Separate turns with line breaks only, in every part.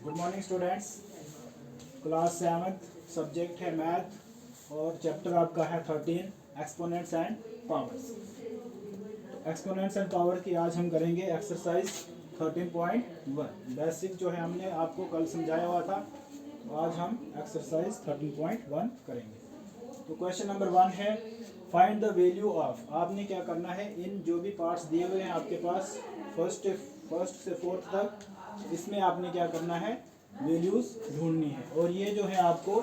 Good morning students. Class 7 subject है math और chapter आपका है 13 exponents and powers. Exponents and power की आज हम करेंगे एक्सरसाइज 13.1। बेसिक जो है हमने आपको कल समझाया हुआ था, तो आज हम एक्सरसाइज 13.1 करेंगे। तो क्वेश्चन नंबर 1 है फाइंड द वैल्यू ऑफ। आपने क्या करना है, इन जो भी पार्ट्स दिए हुए हैं आपके पास फर्स्ट से फोर्थ तक, इसमें आपने क्या करना है, वैल्यूज ढूंढनी है। और ये जो है आपको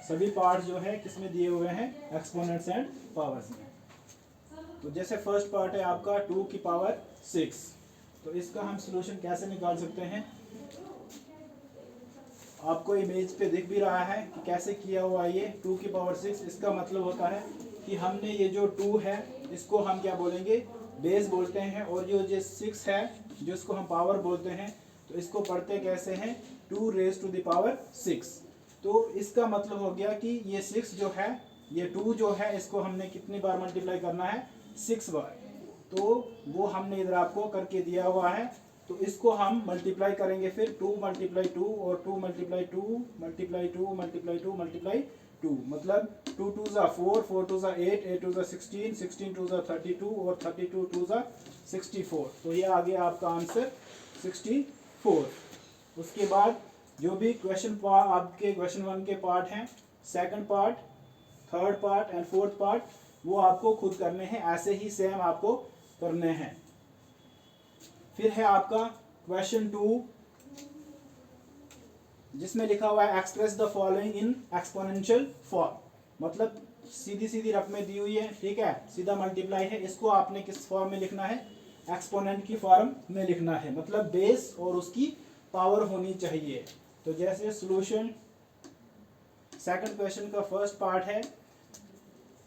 सभी पार्ट्स जो है किसमें दिए हुए हैं, एक्सपोनेंट्स एंड पावर्स में। तो जैसे फर्स्ट पार्ट है आपका 2 की पावर 6, तो इसका हम सलूशन कैसे निकाल सकते हैं। आपको इमेज पे दिख भी रहा है कि कैसे किया हुआ ये 2 की पावर 6। इसका मतलब होता है कि हमने ये जो 2 है इसको हम क्या बोलेंगे, बेस बोलते हैं, और जो 6 है जो इसको हम पावर बोलते हैं, तो इसको पढ़ते कैसे हैं, 2 रेज टू द पावर 6। तो इसका मतलब हो गया कि ये 6 जो है, ये 2 जो है, इसको हमने कितनी बार मल्टीप्लाई करना है, 6 बार। तो वो हमने इधर आपको करके दिया हुआ है, तो इसको हम मल्टीप्लाई करेंगे फिर 2 × 2 और 2 × 2 × 2 × 2 × 2, मतलब 2 2 ज़ा 4, 4 2 ज़ा 8, 8 2 ज़ा 16, 16 2 ज़ा 32 और 32 2 ज़ा 64। तो ये आ गया आपका आंसर 64। उसके बाद जो भी आपके क्वेश्चन 1 के पार्ट हैं, second part, third part and fourth part, वो आपको खुद करने हैं, ऐसे ही सेम आपको करने हैं। फिर है आपका क्वेश्चन 2, जिसमें लिखा हुआ है express the following in exponential form. मतलब सीधी सीधी रकमें दी हुई है, ठीक है, सीधा मल्टीप्लाई है, इसको आपने किस फॉर्म में लिखना है, एक्सपोनेंट की फॉर्म में लिखना है, मतलब बेस और उसकी पावर होनी चाहिए। तो जैसे सॉल्यूशन सेकंड क्वेश्चन का फर्स्ट पार्ट है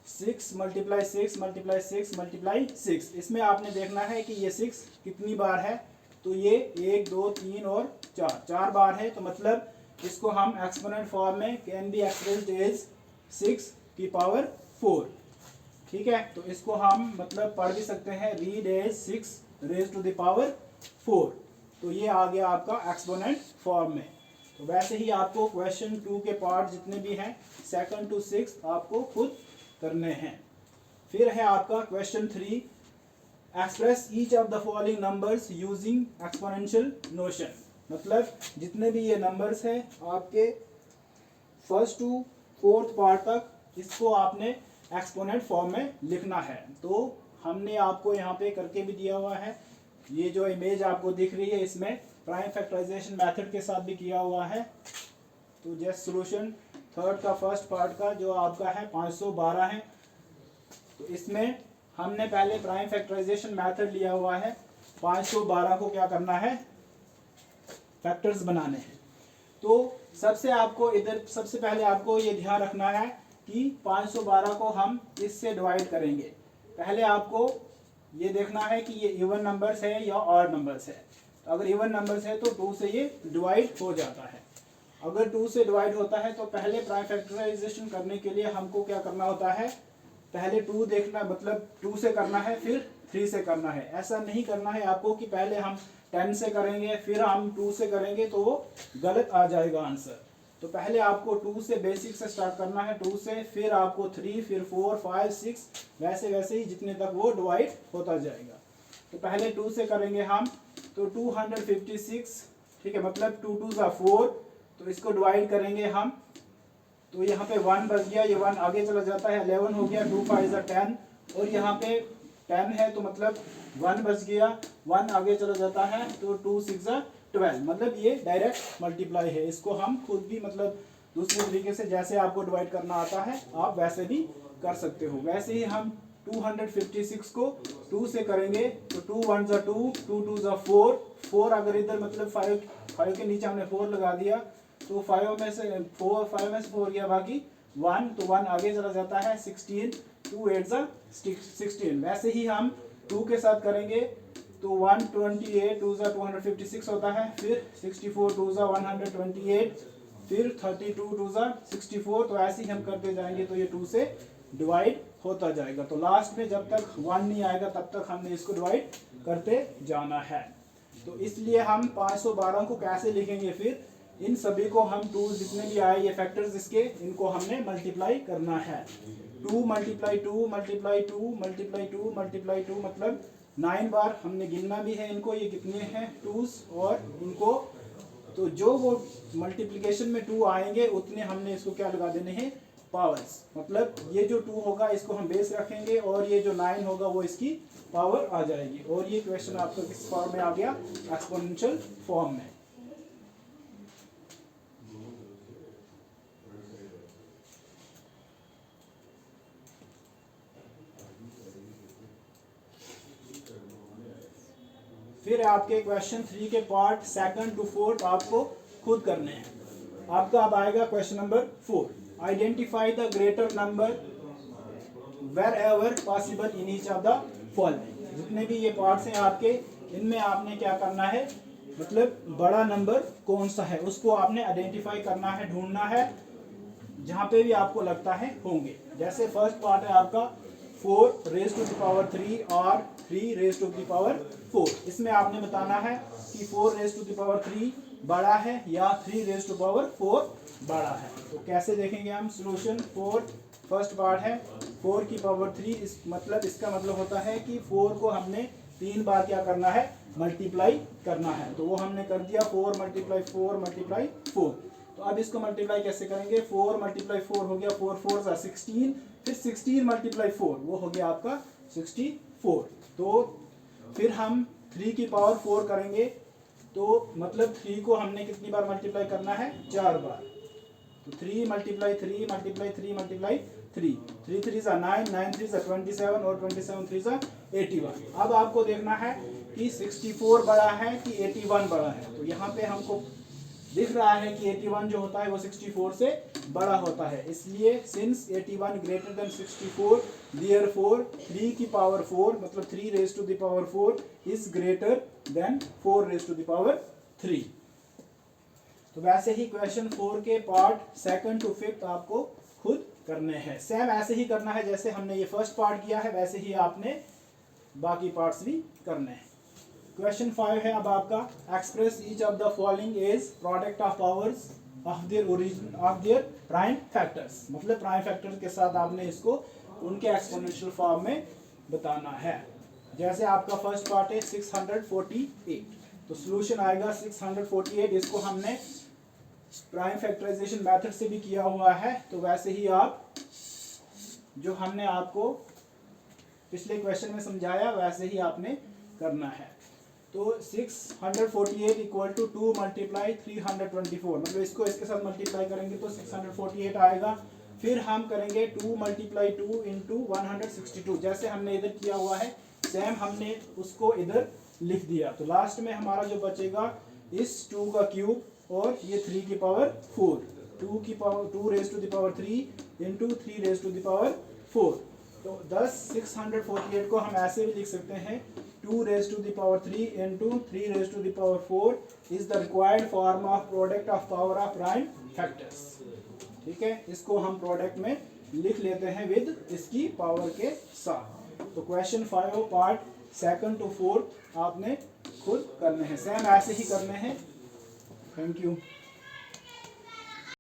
6 × 6 × 6 × 6। इसमें आपने देखना है कि ये 6 कितनी बार है, तो ये 1 2 3 और 4 बार है। तो मतलब इसको हम एक्सपोनेंट फॉर्म में कैन बी एक्सप्रेस्ड एज 6 की पावर 4, ठीक है। तो इसको हम मतलब पढ़ भी सकते हैं, read as 6 raise to the power 4। तो ये आ गया आपका एक्सपोनेंट फॉर्म में। तो वैसे ही आपको क्वेश्चन 2 के पार्ट जितने भी हैं, सेकंड टू 6 आपको खुद करने हैं। फिर है आपका question 3, express each of the following numbers using exponential notion. मतलब जितने भी ये नंबर्स हैं आपके फर्स्ट टू फोर्थ पार्ट तक, इसको आपने एक्सपोनेंट फॉर्म में लिखना है। तो हमने आपको यहाँ पे करके भी दिया हुआ है, ये जो इमेज आपको दिख रही है इसमें प्राइम फैक्टराइजेशन मेथड के साथ भी किया हुआ है। तो जैसे सॉल्यूशन थर्ड का फर्स्ट पार्ट का जो आपका है 512 है, तो इसमें हमने पहले प्राइम फैक्टराइजेशन मेथड लिया हुआ है, 512 को क्या करना है, फैक्टर्स बनाने हैं। तो सबसे पहले आपको ये ध्यान रखना है कि 512 को हम इससे डिवाइड करेंगे। पहले आपको ये देखना है कि ये इवन नंबर्स है या ऑड नंबर्स है। तो अगर इवन नंबर्स है तो 2 से ये डिवाइड हो जाता है। अगर 2 से डिवाइड होता है तो पहले प्राइम फैक्टराइजेशन करने के लिए हमको क्या करना होता है, पहले 2 देखना, मतलब 2 से करना है फिर 3 से करना है। ऐसा नहीं करना है आपको कि पहले हम 10 से करेंगे फिर हम 2 से करेंगे, तो वो गलत आ जाएगा आंसर। तो पहले आपको 2 से बेसिक से स्टार्ट करना है, 2 से, फिर आपको 3, फिर 4, 5, 6, वैसे वैसे ही जितने तक वो डिवाइड होता जाएगा। तो पहले 2 से करेंगे हम, तो 256, ठीक है, मतलब 2 2 ज़ा 4, तो इसको डिवाइड करेंगे हम। तो यहाँ पे 1 बच गया, ये 1 आगे चला जाता है, 11 हो गया, 2 5 ज़ा 10, और यहाँ पे 10 है तो मतलब 1 बच गया, 1 आगे चला जाता है, तो 2 6 ज़ा 12, मतलब ये डायरेक्ट मल्टीप्लाई है। इसको हम खुद भी मतलब दूसरे तरीके से जैसे आपको डिवाइड करना आता है आप वैसे भी कर सकते हो। वैसे ही हम 256 को 2 से करेंगे, तो 2 1 ज़ा 2, 2 2 ज़ा 4, 4 अगर इधर मतलब 5 के नीचे हमने 4 लगा दिया, तो 5 में से 4 गया, बाकी 1, तो 1 आगे चला जाता है, 16, 2 8 ज़ा 16। वैसे ही हम 2 के साथ करेंगे, तो 128, 2 ज़ा 256 होता है, फिर 64, 2 ज़ा 128, फिर 32, 2 ज़ा 64। तो ऐसे ही हम करते जाएंगे, तो ये 2 से डिवाइड होता जाएगा। तो लास्ट में जब तक 1 नहीं आएगा तब तक हमने इसको डिवाइड करते जाना है। तो इसलिए हम 512 को कैसे लिखेंगे, फिर इन सभी को हम 2 जितने भी आए ये फैक्टर्स इसके, इनको हमने मल्टीप्लाई करना है। 2 मल्टीप्लाई 2 मल्टीप्लाई 2 मल्टीप्लाई 2 मल्टीप्लाई 2 मतलब 9 बार हमने गिनना भी है इनको, ये कितने हैं 2s, और इनको तो जो वो मल्टीप्लिकेशन में 2 आएंगे उतने हमने इसको क्या लगा देने हैं पावर्स। मतलब ये जो 2 होगा इसको हम बेस रखेंगे और ये जो 9 होगा वो इसकी पावर आ जाएगी। और ये क्वेश्चन आपका किस फॉर्म में आ गया, एक्सपोनेंशियल फॉर्म में। फिर आपके क्वेश्चन 3 के पार्ट 2nd to 4th आपको खुद करने हैं। आपका अब आएगा question number 4, identify the greater number wherever possible in each of the following. जितने भी ये पार्ट्स हैं आपके, इनमें आपने क्या करना है, मतलब बड़ा नंबर कौन सा है उसको आपने आइडेंटिफाई करना है, ढूंढना है जहां पे भी आपको लगता है होंगे। जैसे फर्स्ट पार्ट है आपका 4 रेज़ टू द पावर 3 और 3 रेज़ टू द पावर 4। इसमें आपने बताना है कि 4 रेज़ टू द पावर 3 बड़ा है या 3 रेज़ टू पावर 4 बड़ा है। तो कैसे देखेंगे हम सॉल्यूशन। 4 फर्स्ट पार्ट है 4 की पावर 3, इस मतलब इसका मतलब होता है कि 4 को हमने 3 बार क्या करना है, मल्टीप्लाई करना है। तो वो हमने कर दिया 4 मल्टीप्लाई 4 मल्टीप्लाई 4। तो अब इसको मल्टीप्लाई कैसे करेंगे, 4 मल्टीप्लाई 4 हो गया 4 4 सा 16, फिर 16 मल्टीप्लाई 4 वो हो गया आपका 64। तो फिर हम 3 की पावर 4 करेंगे, तो मतलब 3 को हमने कितनी बार मल्टीप्लाई करना है, 4 बार। तो 3 मल्टीप्लाई 3 मल्टीप्लाई 3 मल्टीप्लाई 3, 3 3 सा 9, 9 3 सा 27 और 27 3 सा 81। अब आपको देखना है कि 64 बड़ा है कि 81 बड़ा है। तो यहाँ पे हमको दिख रहा है कि 81 जो होता है वो 64 से बड़ा होता है, इसलिए सिंस 81 ग्रेटर देन 64 देयरफॉर 3 की पावर 4 मतलब 3 raise to the power 4 is greater than 4 raise to the power 3। तो वैसे ही क्वेश्चन 4 के पार्ट 2nd to 5th आपको खुद करने हैं। सेम ऐसे ही करना है जैसे हमने ये फर्स्ट पार्ट किया है, वैसे ही आपने बाकी पार्ट्स भी करने हैं। क्वेश्चन 5 है अब आपका, express each of the following as product of powers of their prime factors. मतलब प्राइम फैक्टर्स के साथ आपने इसको उनके एक्सपोनेंशियल फॉर्म में बताना है। जैसे आपका फर्स्ट पार्ट है 648, तो सॉल्यूशन आएगा 648। इसको हमने प्राइम फैक्टराइजेशन मेथड से भी किया हुआ है, तो वैसे ही आप जो हमने आपको पिछले क्वेश्चन में समझाया वैसे ही आपने करना है। तो 648 इक्वल टू 2 मल्टीप्लाई 324, मतलब इसको इसके साथ मल्टीप्लाई करेंगे तो 648 आएगा। फिर हम करेंगे 2 मल्टीप्लाई 2 इंटू 162, जैसे हमने इधर किया हुआ है सेम हमने उसको इधर लिख दिया। तो लास्ट में हमारा जो बचेगा इस 2 का क्यूब और ये 3 की पावर 4, 2 की power 2 raise to the power 3 into 3 raise to the power 4। तो 648 को हम ऐसे भी लिख सकते हैं 2 raise to the power 3 into 3 raise to the power 4 is the required form of product of power of prime factors. ठीक है, इसको हम प्रोडक्ट में लिख लेते हैं विद इसकी पावर के साथ। तो question 5 part 2nd to 4th आपने खुद करने हैं, सेम ऐसे ही करने हैं। Thank you.